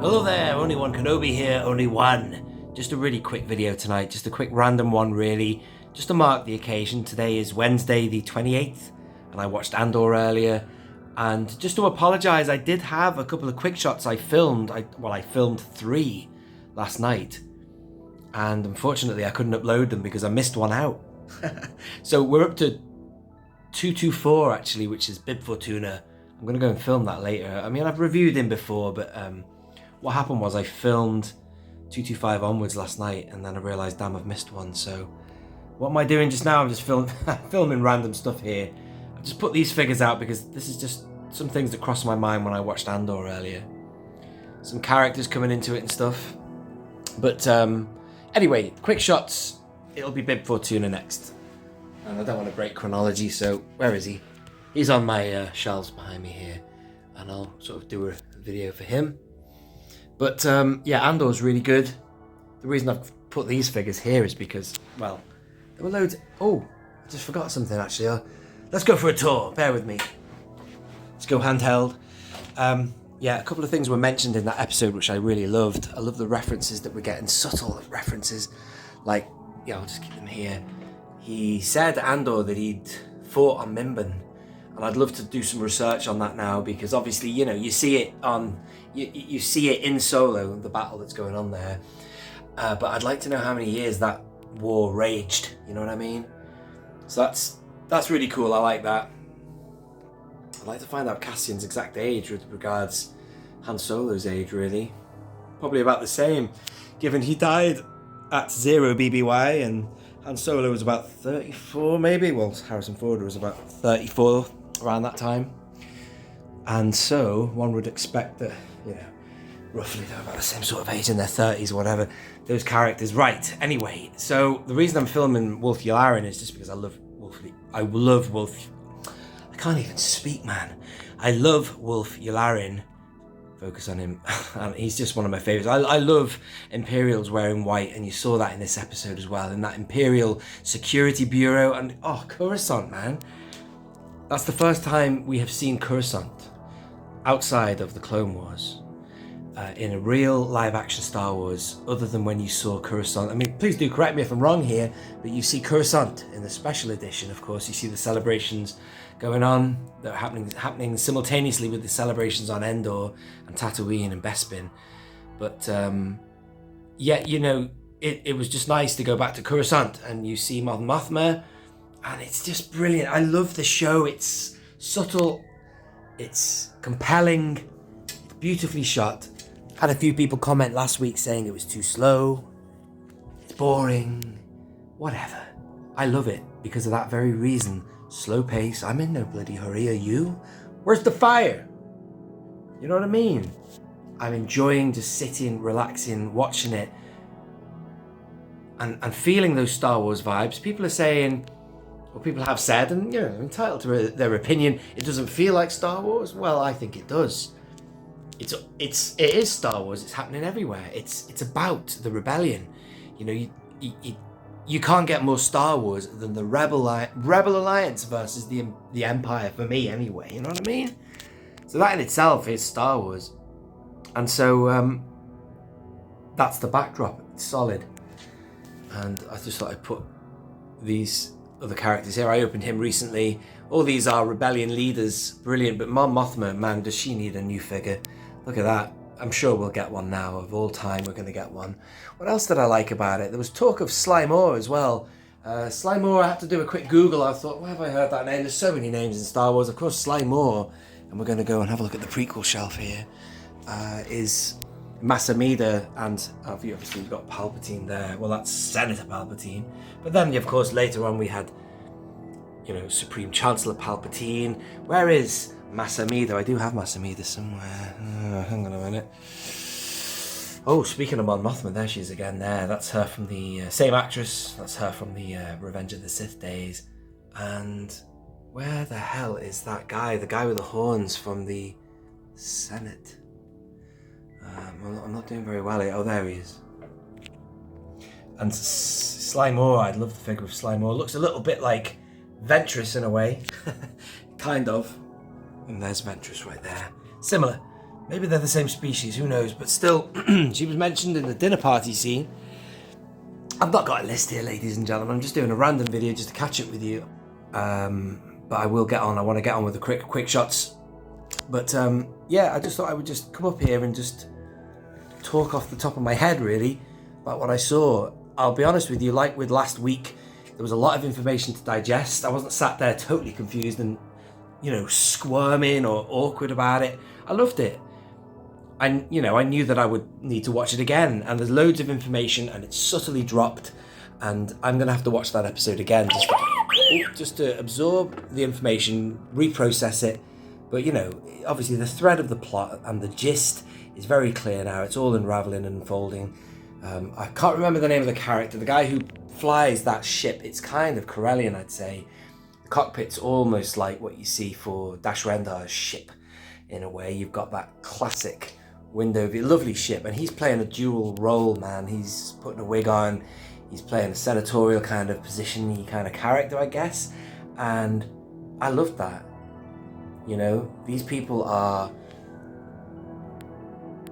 Hello there, only One Kenobi here, only one. Just a really quick video tonight, just a quick random one really, just to mark the occasion. Today is Wednesday the 28th, and I watched Andor earlier. And just to apologise, I did have a couple of quick shots I filmed. I filmed 3 last night, and unfortunately I couldn't upload them because I missed one out. So we're up to 224 actually, which is Bib Fortuna. I'm going to go and film that later. I mean, I've reviewed him before, but what happened was I filmed 225 onwards last night, and then I realised, damn, I've missed one. So what am I doing just now? I'm just filming random stuff here. I've just put these figures out because this is just some things that crossed my mind when I watched Andor earlier. Some characters coming into it and stuff. But anyway, quick shots. It'll be Bib Fortuna next. And I don't want to break chronology, so where is he? He's on my shelves behind me here, and I'll sort of do a video for him. But yeah, Andor's really good. The reason I've put these figures here is because, well, there were loads. Oh, I just forgot something actually. Let's go for a tour. Bear with me. Let's go handheld. Yeah, a couple of things were mentioned in that episode which I really loved. I love the references that we're getting, subtle references. Like, yeah, I'll just keep them here. He said, Andor, that he'd fought on Mimban. And I'd love to do some research on that now, because obviously, you know, you see it on, you see it in Solo, the battle that's going on there. But I'd like to know how many years that war raged. You know what I mean? So that's really cool. I like that. I'd like to find out Cassian's exact age with regards Han Solo's age, really. Probably about the same, given he died at 0 BBY and Han Solo was about 34 maybe. Well, Harrison Ford was about 34 around that time. And so one would expect that, you know, roughly they're about the same sort of age, in their 30s or whatever, those characters. Right, anyway, so the reason I'm filming Wolf Yularen is just because I love Wolf. I can't even speak, man. I love Wolf Yularen. Focus on him. And he's just one of my favourites. I love Imperials wearing white, and you saw that in this episode as well, in that Imperial Security Bureau. And oh, Coruscant, man. That's the first time we have seen Coruscant outside of the Clone Wars in a real live-action Star Wars, other than when you saw Coruscant. I mean, please do correct me if I'm wrong here, but you see Coruscant in the special edition, of course. You see the celebrations going on that are happening simultaneously with the celebrations on Endor and Tatooine and Bespin. But yeah, you know, it was just nice to go back to Coruscant, and you see Mon Mothma, and it's just brilliant. I love the show. It's subtle, it's compelling, it's beautifully shot. Had a few people comment last week saying it was too slow, it's boring, whatever. I love it because of that very reason. Slow pace, I'm in no bloody hurry, are you? Where's the fire? You know what I mean? I'm enjoying just sitting, relaxing, watching it, and feeling those Star Wars vibes. People are saying, or people have said, and you know, they're entitled to their opinion, it doesn't feel like Star Wars. Well, I think it does. It is Star Wars. It's happening everywhere. It's about the rebellion. You know, you can't get more Star Wars than the Rebel Alliance versus the Empire, for me anyway. You know what I mean? So that in itself is Star Wars, and so that's the backdrop. It's solid, and I just thought I'd put these other characters here. I opened him recently. All these are rebellion leaders, brilliant. But Mon Mothma, man, does she need a new figure? Look at that. I'm sure we'll get one now. Of all time, we're going to get one. What else did I like about it? There was talk of Sly Moore as well. Sly Moore, I had to do a quick Google. I thought, where have I heard that name? There's so many names in Star Wars. Of course, Sly Moore, and we're going to go and have a look at the prequel shelf here, is Massa Mida, and obviously you've got Palpatine there. Well, that's Senator Palpatine. But then, of course, later on we had, you know, Supreme Chancellor Palpatine. Where is Massa Mida? I do have Massa Mida somewhere. Hang on a minute. Oh, speaking of Mon Mothma, there she is again there. That's her from the same actress. That's her from the Revenge of the Sith days. And where the hell is that guy? The guy with the horns from the Senate. I'm not doing very well here. Oh, there he is. And Sly Moore, I'd love the figure of Sly Moore. Looks a little bit like Ventress in a way. Kind of. And there's Ventress right there. Similar. Maybe they're the same species, who knows? But still, she was mentioned in the dinner party scene. I've not got a list here, ladies and gentlemen. I'm just doing a random video just to catch up with you. But I will get on. I want to get on with the quick shots. But yeah, I just thought I would just come up here and just talk off the top of my head, really, about what I saw. I'll be honest with you, like with last week, there was a lot of information to digest. I wasn't sat there totally confused and, you know, squirming or awkward about it. I loved it. I knew that I would need to watch it again, and there's loads of information and it's subtly dropped, and I'm gonna have to watch that episode again just to absorb the information, reprocess it. But you know, obviously the thread of the plot and the gist is very clear now. It's all unraveling and unfolding. I can't remember the name of the character, the guy who flies that ship. It's kind of Corellian, I'd say. The cockpit's almost like what you see for Dash Rendar's ship in a way. You've got that classic window view, lovely ship, and he's playing a dual role, man. He's putting a wig on, he's playing a senatorial kind of position-y kind of character, I guess, and I loved that. You know, these people are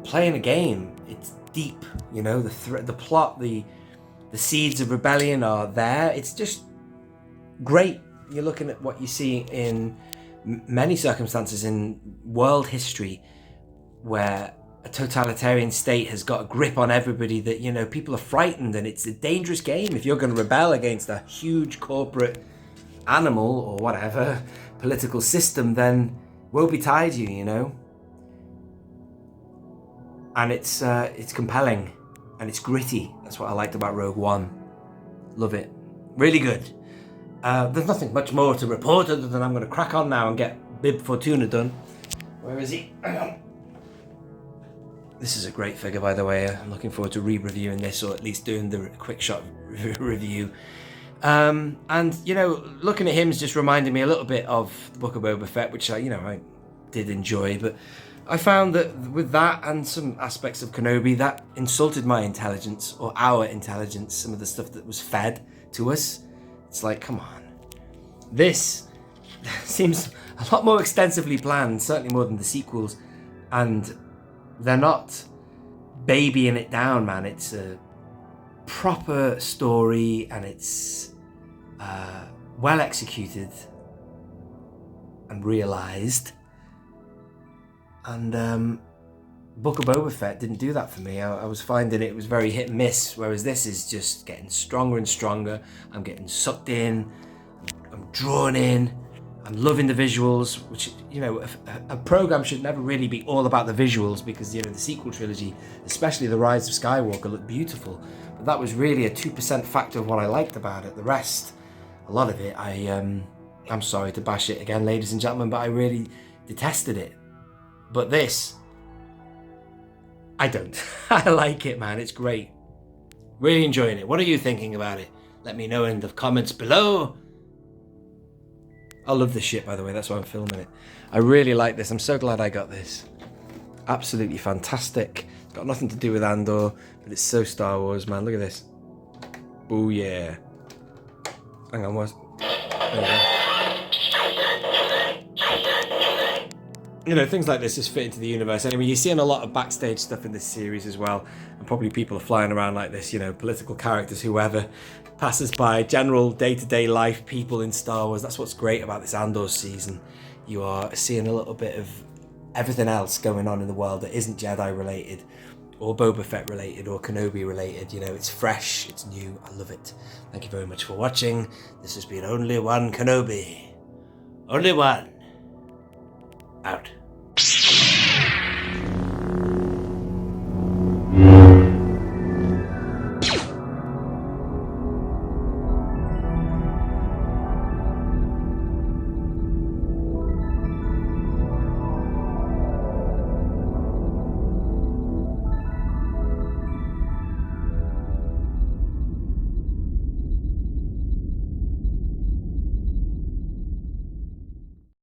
playing a game. It's deep, you know, the plot, the seeds of rebellion are there. It's just great. You're looking at what you see in many circumstances in world history where a totalitarian state has got a grip on everybody, that, you know, people are frightened, and it's a dangerous game. If you're going to rebel against a huge corporate animal or whatever political system, then woe betide you, you know. And it's compelling and it's gritty. That's what I liked about Rogue One. Love it. Really good. There's nothing much more to report other than I'm going to crack on now and get Bib Fortuna done. Where is he? Hang on. This is a great figure, by the way. I'm looking forward to re-reviewing this, or at least doing the quick shot review. And, you know, looking at him is just reminding me a little bit of the Book of Boba Fett, which I did enjoy, but I found that with that and some aspects of Kenobi, that insulted my intelligence, or our intelligence, some of the stuff that was fed to us. It's like, come on. This seems a lot more extensively planned, certainly more than the sequels, and they're not babying it down, man. It's a proper story, and it's well executed and realised. And Book of Boba Fett didn't do that for me. I was finding it was very hit and miss, whereas this is just getting stronger and stronger. I'm getting sucked in, I'm drawn in, I'm loving the visuals, which, you know, a program should never really be all about the visuals, because, you know, the sequel trilogy, especially The Rise of Skywalker, looked beautiful. But that was really a 2% factor of what I liked about it. The rest, a lot of it, I'm sorry to bash it again, ladies and gentlemen, but I really detested it. But this, I don't. I like it, man. It's great. Really enjoying it. What are you thinking about it? Let me know in the comments below. I love this shit, by the way. That's why I'm filming it. I really like this. I'm so glad I got this. Absolutely fantastic. It's got nothing to do with Andor, but it's so Star Wars, man. Look at this. Oh, yeah. Hang on, there we go. You know, things like this just fit into the universe. Anyway, you're seeing a lot of backstage stuff in this series as well. And probably people are flying around like this, you know, political characters, whoever, passes by, general day-to-day life people in Star Wars. That's what's great about this Andor season. You are seeing a little bit of everything else going on in the world that isn't Jedi related, or Boba Fett related, or Kenobi related. You know, it's fresh, it's new. I love it. Thank you very much for watching. This has been Only One Kenobi. Only one. Out.